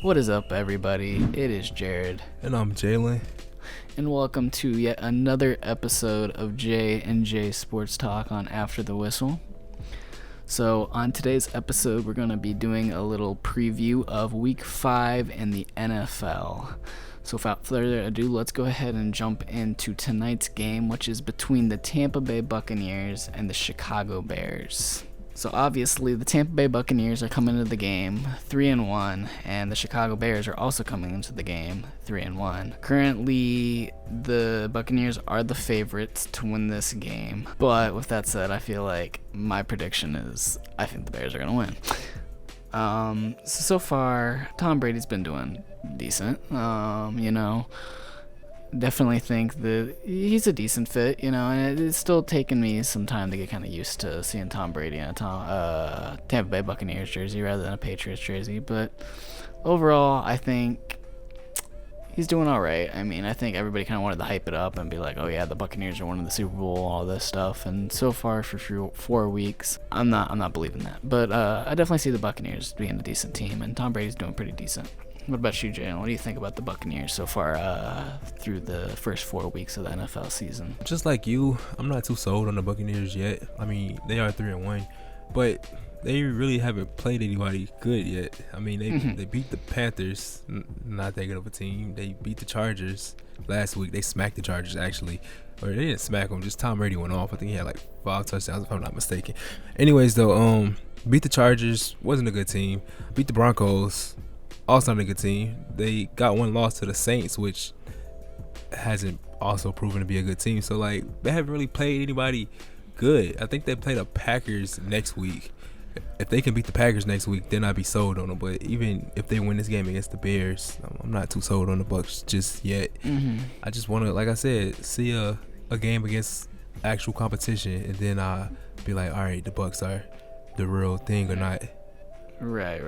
What is up, everybody? It is Jared, And I'm Jalen. and welcome to yet another episode of J and J Sports Talk on After the Whistle. So, on today's episode, we're going to be doing a little preview of Week 5 in the NFL. So, without further ado, let's go ahead and jump into tonight's game, which is between the Tampa Bay Buccaneers and the Chicago Bears. So obviously the Tampa Bay Buccaneers are coming into the game 3-1, and the Chicago Bears are also coming into the game 3-1. Currently, the Buccaneers are the favorites to win this game, but with that said, I feel like my prediction is I think the Bears are gonna win. So far, Tom Brady's been doing decent. Definitely think that he's a decent fit, and it's still taken me some time to get kind of used to seeing Tom Brady in a Tampa Bay Buccaneers jersey rather than a Patriots jersey. But overall, I think he's doing all right. I mean, I think everybody kind of wanted to hype it up and be like, oh yeah, the Buccaneers are winning the Super Bowl, all this stuff. And so far for 4 weeks, I'm not believing that. But I definitely see the Buccaneers being a decent team, and Tom Brady's doing pretty decent. What about you, Jalen? What do you think about the Buccaneers so far through the first 4 weeks of the NFL season? Just like you, I'm not too sold on the Buccaneers yet. I mean, they are 3-1, but they really haven't played anybody good yet. I mean, they beat the Panthers, not that good of a team. They beat the Chargers last week. They smacked the Chargers, actually. Or they didn't smack them, just Tom Brady went off. I think he had like 5 touchdowns, if I'm not mistaken. Anyways, though, beat the Chargers, wasn't a good team. Beat the Broncos, also not a good team. They got one loss to the Saints, which hasn't also proven to be a good team. So, like, they haven't really played anybody good. I think they play the Packers next week. If they can beat the Packers next week, then I'd be sold on them. But even if they win this game against the Bears, I'm not too sold on the Bucs just yet. I just want to, like I said, see a game against actual competition, and then I'll be like, all right, the Bucs are the real thing or not. Right.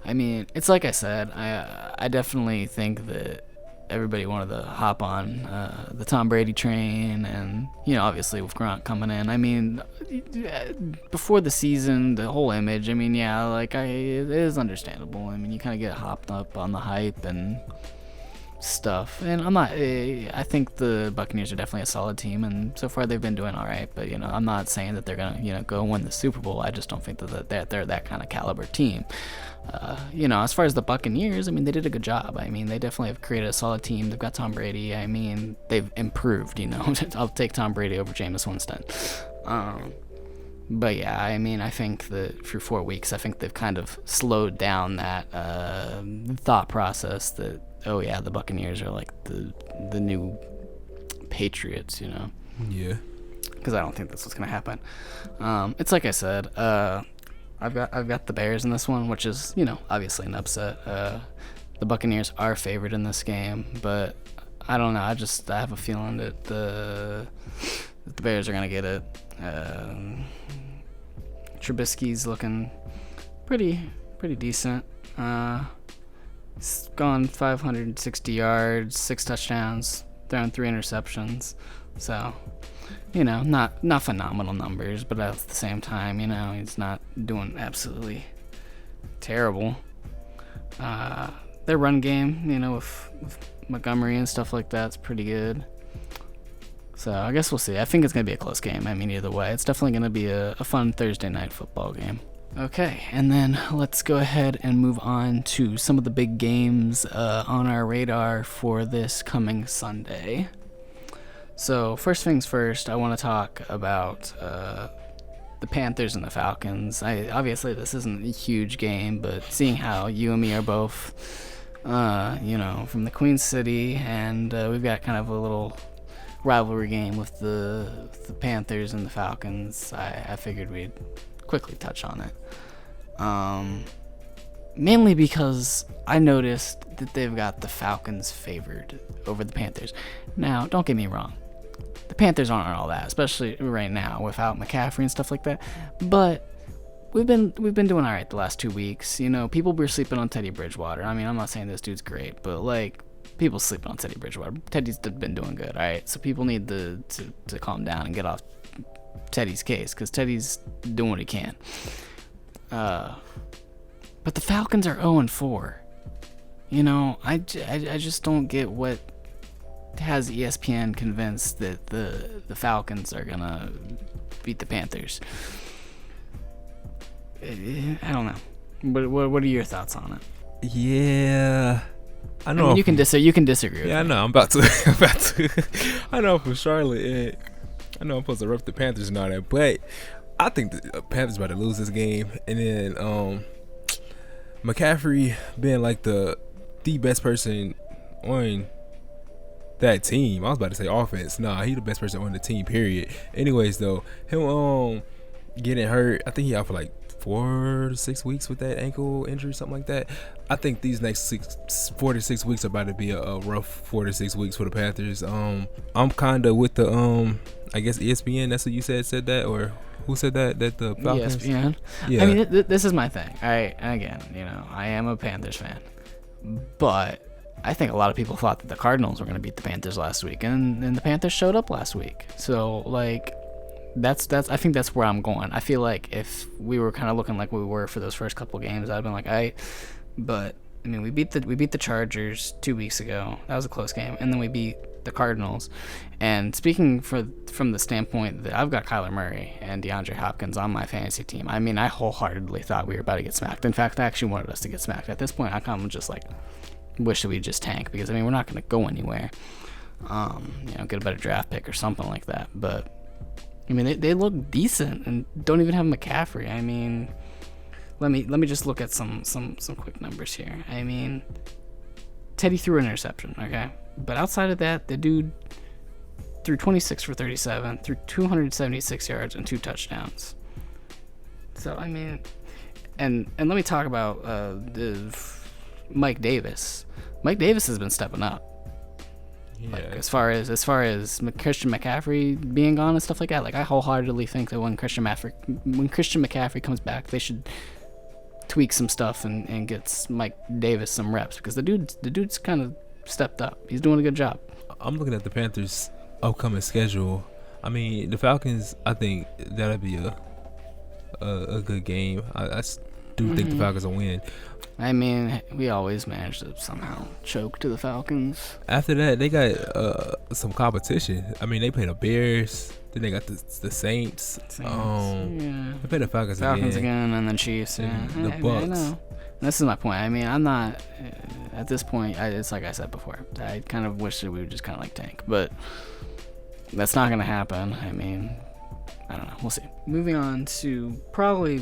I mean, it's like I said, I definitely think that everybody wanted to hop on the Tom Brady train, and obviously with Gronk coming in, I mean, before the season, the whole image, I mean, yeah, like it is understandable. I mean, you kind of get hopped up on the hype and stuff, and I think the Buccaneers are definitely a solid team, and so far they've been doing all right. But I'm not saying that they're gonna go win the Super Bowl. I just don't think that they're that kind of caliber team. As far as the Buccaneers, I mean, they did a good job. I mean, they definitely have created a solid team. They've got Tom Brady. I mean, they've improved. I'll take Tom Brady over Jameis Winston. But yeah, I mean, I think that through 4 weeks, I think they've kind of slowed down that thought process that, oh yeah, the Buccaneers are like the new Patriots, Yeah. Because I don't think that's what's gonna happen. It's like I said, I've got the Bears in this one, which is obviously an upset. The Buccaneers are favored in this game, but I don't know. I have a feeling that the Bears are gonna get it. Trubisky's looking pretty decent. He's gone 560 yards, 6 touchdowns, thrown 3 interceptions. So, not phenomenal numbers, but at the same time, he's not doing absolutely terrible. Their run game, with Montgomery and stuff like that's pretty good. So I guess we'll see. I think it's going to be a close game. I mean, either way, it's definitely going to be a fun Thursday night football game. Okay, and then let's go ahead and move on to some of the big games on our radar for this coming Sunday. So first things first, I want to talk about the Panthers and the Falcons. Obviously, this isn't a huge game, but seeing how you and me are both, from the Queen City, and we've got kind of a little rivalry game with the Panthers and the Falcons, I figured we'd quickly touch on it. Mainly because I noticed that they've got the Falcons favored over the Panthers. Now, don't get me wrong. The Panthers aren't all that, especially right now without McCaffrey and stuff like that. But we've been doing all right the last 2 weeks. People were sleeping on Teddy Bridgewater. I mean, I'm not saying this dude's great, but like, people sleeping on Teddy Bridgewater. Teddy's been doing good, all right? So people need to calm down and get off Teddy's case, because Teddy's doing what he can. But the Falcons are 0-4. I just don't get what has ESPN convinced that the Falcons are gonna beat the Panthers. I don't know. What are your thoughts on it? Yeah, I know. I mean, you can disagree. Yeah, I know. I'm about to. I know for Charlotte. I know I'm supposed to rep the Panthers and all that, but I think the Panthers about to lose this game, and then McCaffrey being like the best person on that team. I was about to say offense. Nah, he the best person on the team. Period. Anyways, though, him getting hurt. I think he out for like 4 to 6 weeks with that ankle injury, something like that. I think these next 4 to 6 weeks are about to be a rough 4 to 6 weeks for the Panthers. I'm kind of with the I guess ESPN. That's what you said that, or who said that the Falcons? ESPN. Yeah. I mean, this is my thing. All right, and again, I am a Panthers fan, but I think a lot of people thought that the Cardinals were going to beat the Panthers last week, and the Panthers showed up last week. So like, that's I think that's where I'm going. I feel like if we were kind of looking like we were for those first couple games, I'd been like, but I mean, we beat the Chargers 2 weeks ago. That was a close game, and then we beat the Cardinals. And speaking from the standpoint that I've got Kyler Murray and DeAndre Hopkins on my fantasy team, I mean, I wholeheartedly thought we were about to get smacked. In fact, I actually wanted us to get smacked. At this point, I kind of just like wish that we'd just tank, because I mean, we're not going to go anywhere. Get a better draft pick or something like that. But I mean, they look decent and don't even have McCaffrey. I mean, let me just look at some quick numbers here. I mean, Teddy threw an interception, okay? But outside of that, the dude threw 26 for 37, threw 276 yards and 2 touchdowns. So, I mean, and let me talk about Mike Davis. Mike Davis has been stepping up. Yeah. Like, as far as Christian McCaffrey being gone and stuff like that, like, I wholeheartedly think that when Christian McCaffrey comes back, they should tweak some stuff and get Mike Davis some reps, because the dude's kind of stepped up. He's doing a good job. I'm looking at the Panthers' upcoming schedule. I mean, the Falcons, I think that'll be a good game. I do think the Falcons will win. I mean, we always manage to somehow choke to the Falcons. After that, they got some competition. I mean, they play the Bears. Then they got the Saints. Yeah. They play the Falcons again, and then Chiefs. And yeah. the Bucks. I know. This is my point. I mean, I'm not at this point. It's like I said before. I kind of wish that we would just kind of like tank, but that's not gonna happen. I mean, I don't know. We'll see. Moving on to probably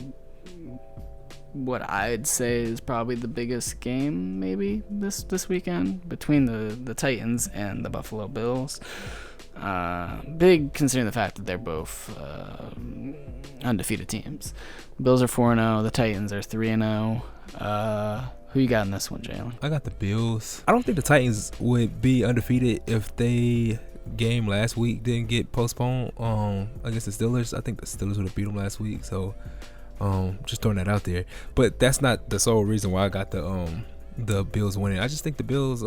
what I'd say is probably the biggest game maybe this weekend, between the Titans and the Buffalo Bills. Big considering the fact that they're both undefeated teams. Bills are 4-0, the Titans are 3-0. Who you got in this one, Jalen? I got the Bills. I don't think the Titans would be undefeated if they game last week didn't get postponed against the Steelers. I think the Steelers would have beat them last week, so just throwing that out there. But that's not the sole reason why I got the Bills winning. I just think the Bills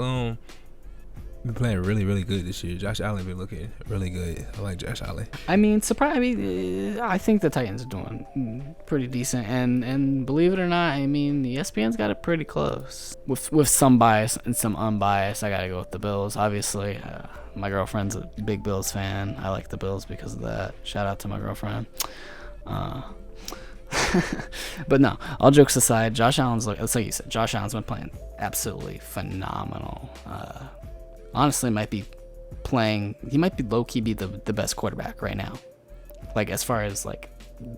been playing really, really good this year. Josh Allen been looking really good. I like Josh Allen. I mean, I think the Titans are doing pretty decent, and believe it or not, I mean, the ESPN's got it pretty close. With some bias and some unbiased, I gotta go with the Bills. Obviously, my girlfriend's a big Bills fan. I like the Bills because of that. Shout out to my girlfriend. But no, all jokes aside, Josh Allen's like you said, Josh Allen's been playing absolutely phenomenal. Honestly, he might be low-key be the best quarterback right now. Like, as far as like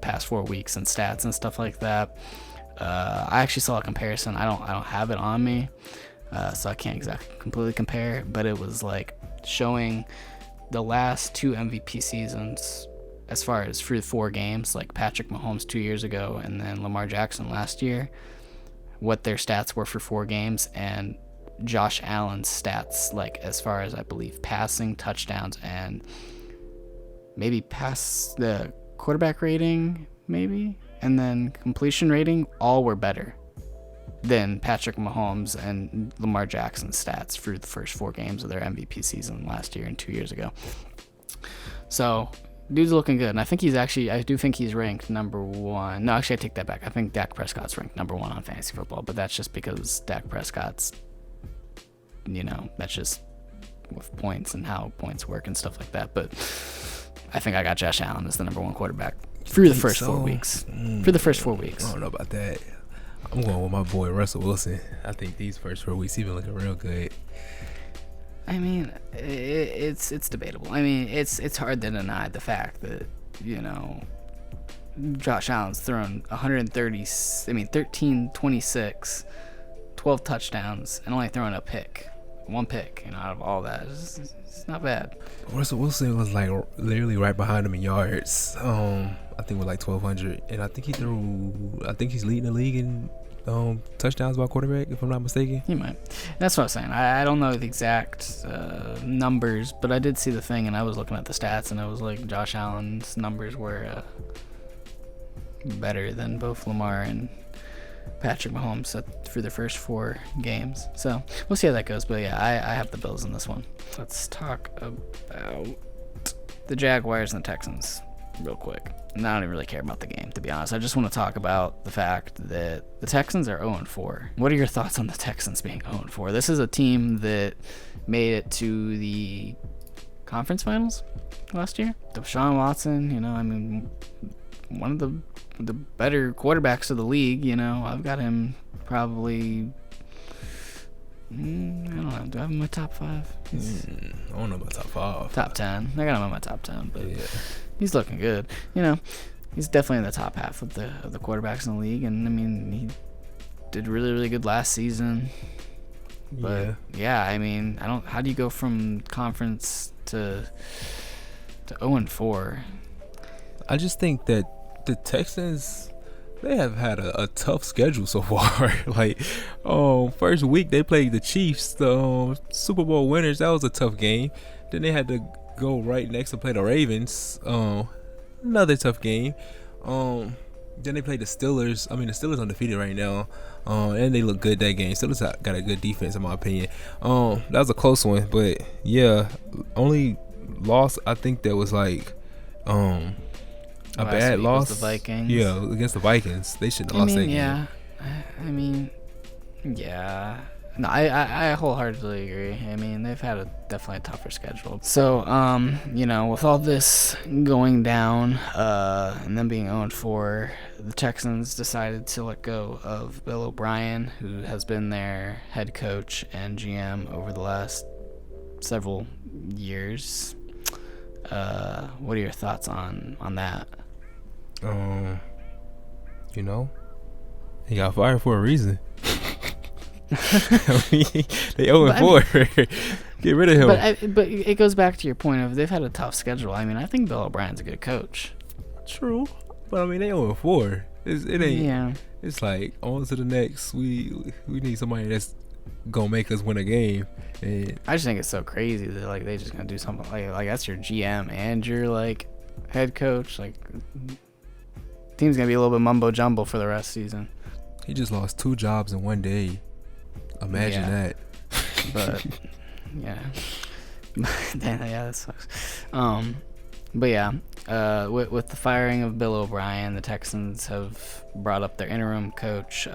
past 4 weeks and stats and stuff like that. I actually saw a comparison. I don't have it on me, so I can't exactly completely compare, but it was like showing the last 2 MVP seasons as far as through 4 games, like Patrick Mahomes 2 years ago and then Lamar Jackson last year, what their stats were for 4 games, and Josh Allen's stats, like as far as I believe passing, touchdowns, and maybe pass the quarterback rating, maybe, and then completion rating, all were better than Patrick Mahomes and Lamar Jackson's stats for the first 4 games of their MVP season last year and 2 years ago. So dude's looking good, and I do think he's ranked number 1. No, actually, I take that back. I think Dak Prescott's ranked number 1 on fantasy football, but that's just because Dak Prescott's that's just with points and how points work and stuff like that. But I think I got Josh Allen as the number 1 quarterback through the first 4 weeks. For the first 4 weeks. I don't know about that. I'm going with my boy Russell Wilson. I think these first 4 weeks he's been looking real good. I mean, it's debatable. I mean, it's hard to deny the fact that, Josh Allen's thrown 13, 26, 12 touchdowns, and only throwing a pick. 1 pick, out of all that. It's not bad. Russell Wilson was like literally right behind him in yards. I think with like 1,200, and I think he's leading the league in touchdowns by quarterback, if I'm not mistaken. He might. That's what I was saying. I don't know the exact numbers, but I did see the thing, and I was looking at the stats, and it was like Josh Allen's numbers were better than both Lamar and Patrick Mahomes for their first 4 games. So we'll see how that goes. But yeah, I have the Bills in this one. Let's talk about the Jaguars and the Texans real quick. And I don't even really care about the game, to be honest. I just want to talk about the fact that the Texans are 0-4. What are your thoughts on the Texans being 0-4? This is a team that made it to the conference finals last year. Deshaun Watson, one of the better quarterbacks of the league. I've got him probably, I don't know, do I have him in my top 5? I don't know about top 5. Top 10. I got him in my top 10, but yeah, he's looking good. He's definitely in the top half of the quarterbacks in the league, and I mean, he did really, really good last season. But yeah, I mean, how do you go from conference to 0-4? I just think that the Texans, they have had a tough schedule so far. Like, first week they played the Chiefs, the Super Bowl winners. That was a tough game. Then they had to go right next to play the Ravens. Another tough game. Then they played the Steelers. I mean, the Steelers undefeated right now, and they look good that game. Steelers got a good defense in my opinion. That was a close one, but yeah, only loss I think that was like a bad loss. The Vikings. Yeah, against the Vikings. They shouldn't have lost that game. Yeah. I mean, yeah. No, I wholeheartedly agree. I mean, they've had definitely a tougher schedule. So, with all this going down, and them being 0-4, the Texans decided to let go of Bill O'Brien, who has been their head coach and GM over the last several years. What are your thoughts on that? He got fired for a reason. I mean, they 0-4. Get rid of him. But it goes back to your point of they've had a tough schedule. I mean, I think Bill O'Brien's a good coach. True, but I mean, they 0-4. It ain't. Yeah. It's like on to the next. We need somebody that's gonna make us win a game. And I just think it's so crazy that like they just gonna do something like that's your GM and your like head coach. Like, team's gonna be a little bit mumbo jumbo for the rest of the season. He just lost 2 jobs in one day. Imagine that. But yeah, yeah, that sucks. But yeah, with the firing of Bill O'Brien, the Texans have brought up their interim coach,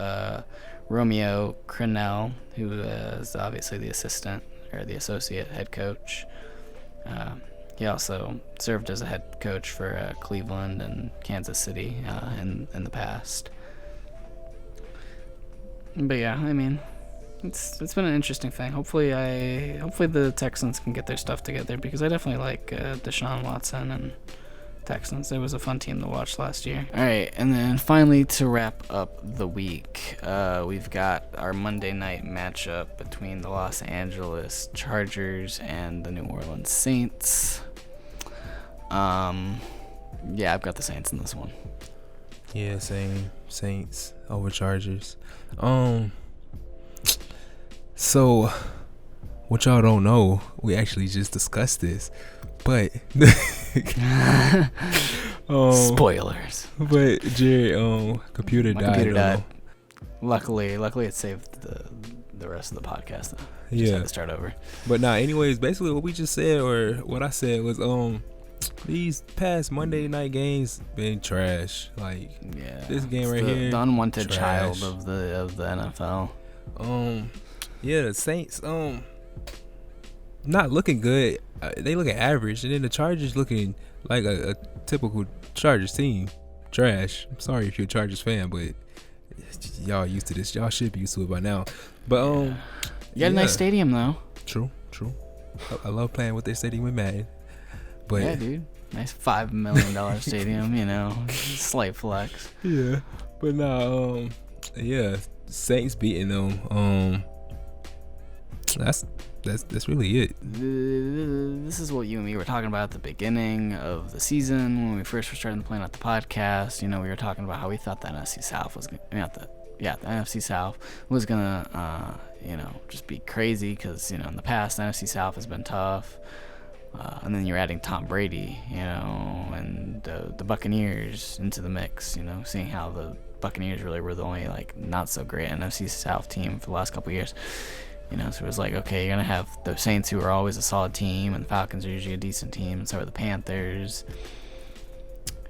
Romeo Crennel, who is obviously the assistant or the associate head coach. He also served as a head coach for Cleveland and Kansas City in the past. But yeah, I mean, it's been an interesting thing. Hopefully the Texans can get their stuff together, because I definitely like Deshaun Watson and Texans. It was a fun team to watch last year. All right, and then finally to wrap up the week, we've got our Monday night matchup between the Los Angeles Chargers and the New Orleans Saints. Yeah, I've got the Saints in this one. Yeah, same. Saints over Chargers. So, what y'all don't know, we actually just discussed this, but spoilers. But Jared, computer My died. computer died. Luckily it saved the rest of the podcast. Though. Just had to start over. But anyways, basically what we just said, or what I said was, these past Monday night games been trash. Like, yeah, this game right here, the unwanted trash. child of the NFL. Yeah, the Saints. not looking good. They look average, and then the Chargers looking like a typical Chargers team. Trash. I'm sorry if you're a Chargers fan, but y'all used to this. Y'all should be used to it by now. But You got a nice stadium though. True. I love playing with their stadium with Madden. But yeah, dude. Nice $5 million stadium, slight flex. Yeah. But no, Saints beating them. That's really it. This is what you and me were talking about at the beginning of the season when we first were starting to plan out the podcast. We were talking about how we thought the NFC South was the NFC South was gonna just be crazy because in the past the NFC South has been tough. And then you're adding Tom Brady, and the Buccaneers into the mix, seeing how the Buccaneers really were the only not so great NFC South team for the last couple of years. So it was like, okay, you're going to have the Saints, who are always a solid team, and the Falcons are usually a decent team, and so are the Panthers.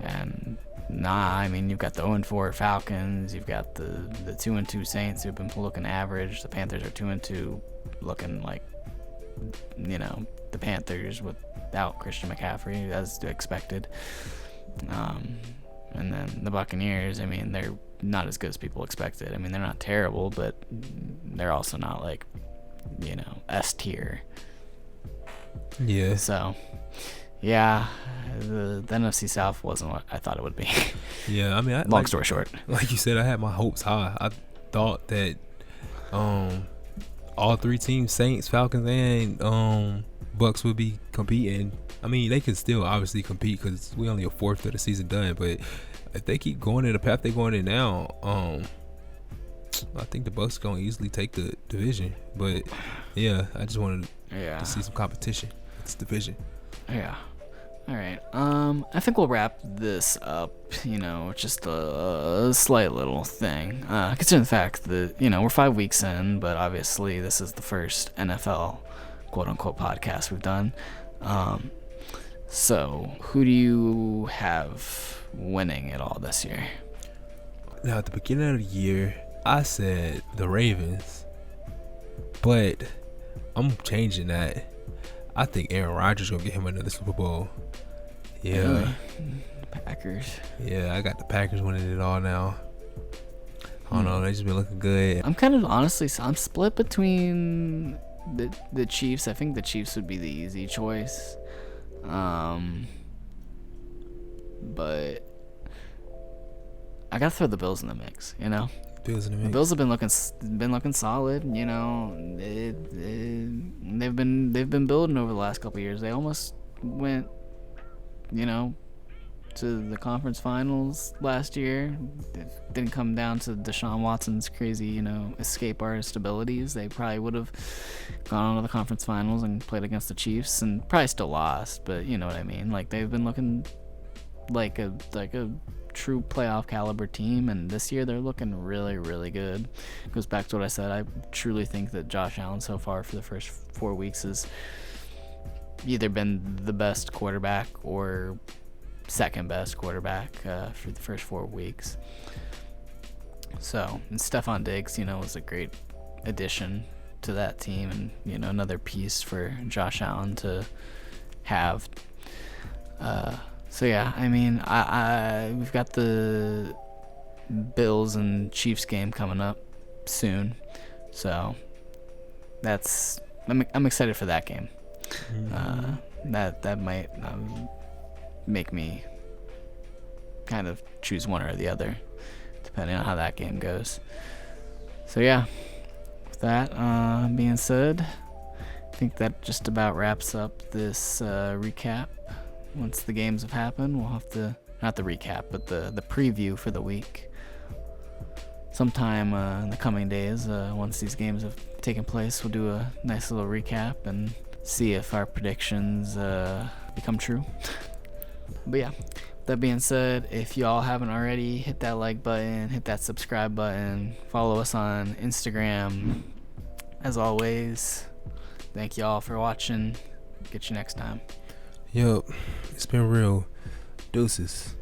And you've got the 0-4 Falcons, you've got the 2-2 Saints, who've been looking average. The Panthers are 2-2, looking like, the Panthers without Christian McCaffrey, as expected. And then the Buccaneers, they're not as good as people expected. They're not terrible, but they're also not S tier. Yeah. So, yeah, the NFC South wasn't what I thought it would be. Yeah, long story short, like you said, I had my hopes high. I thought that all three teams, Saints, Falcons, and Bucks, would be competing. They can still obviously compete because we only a fourth of the season done, but if they keep going in the path they're going in now, I think the Bucks gonna easily take the division. But yeah, I just wanted to see some competition in this division. Yeah. All right. I think we'll wrap this up. Just a slight little thing. Considering the fact that we're 5 weeks in, but obviously this is the first NFL quote unquote podcast we've done. So who do you have winning it all this year? Now, at the beginning of the year, I said the Ravens, but I'm changing that. I think Aaron Rodgers gonna get him another Super Bowl. Yeah. Really? Packers. Yeah, I got the Packers winning it all now. I don't know, they just been looking good. I'm kind of I'm split between the Chiefs. I think the Chiefs would be the easy choice. But I gotta throw the Bills in the mix. Bills in the mix. The Bills have been looking solid. They've been building over the last couple of years. They almost went, to the conference finals last year. It didn't come down to Deshaun Watson's crazy, escape artist abilities. They probably would have gone on to the conference finals and played against the Chiefs and probably still lost, but you know what I mean. They've been looking like a true playoff caliber team, and this year they're looking really, really good. It goes back to what I said. I truly think that Josh Allen so far for the first 4 weeks has either been the best quarterback or second best quarterback for the first 4 weeks. So, and Stephon Diggs, was a great addition to that team, and another piece for Josh Allen to have. So yeah, we've got the Bills and Chiefs game coming up soon, so I'm excited for that game. That might make me kind of choose one or the other, depending on how that game goes. So yeah, with that being said, I think that just about wraps up this recap. Once the games have happened, we'll have to, not the recap, but the preview for the week. Sometime in the coming days, once these games have taken place, we'll do a nice little recap and see if our predictions become true. But yeah, that being said, if y'all haven't already, hit that like button, hit that subscribe button, follow us on Instagram. As always, thank y'all for watching. Get you next time. Yup, it's been real. Deuces.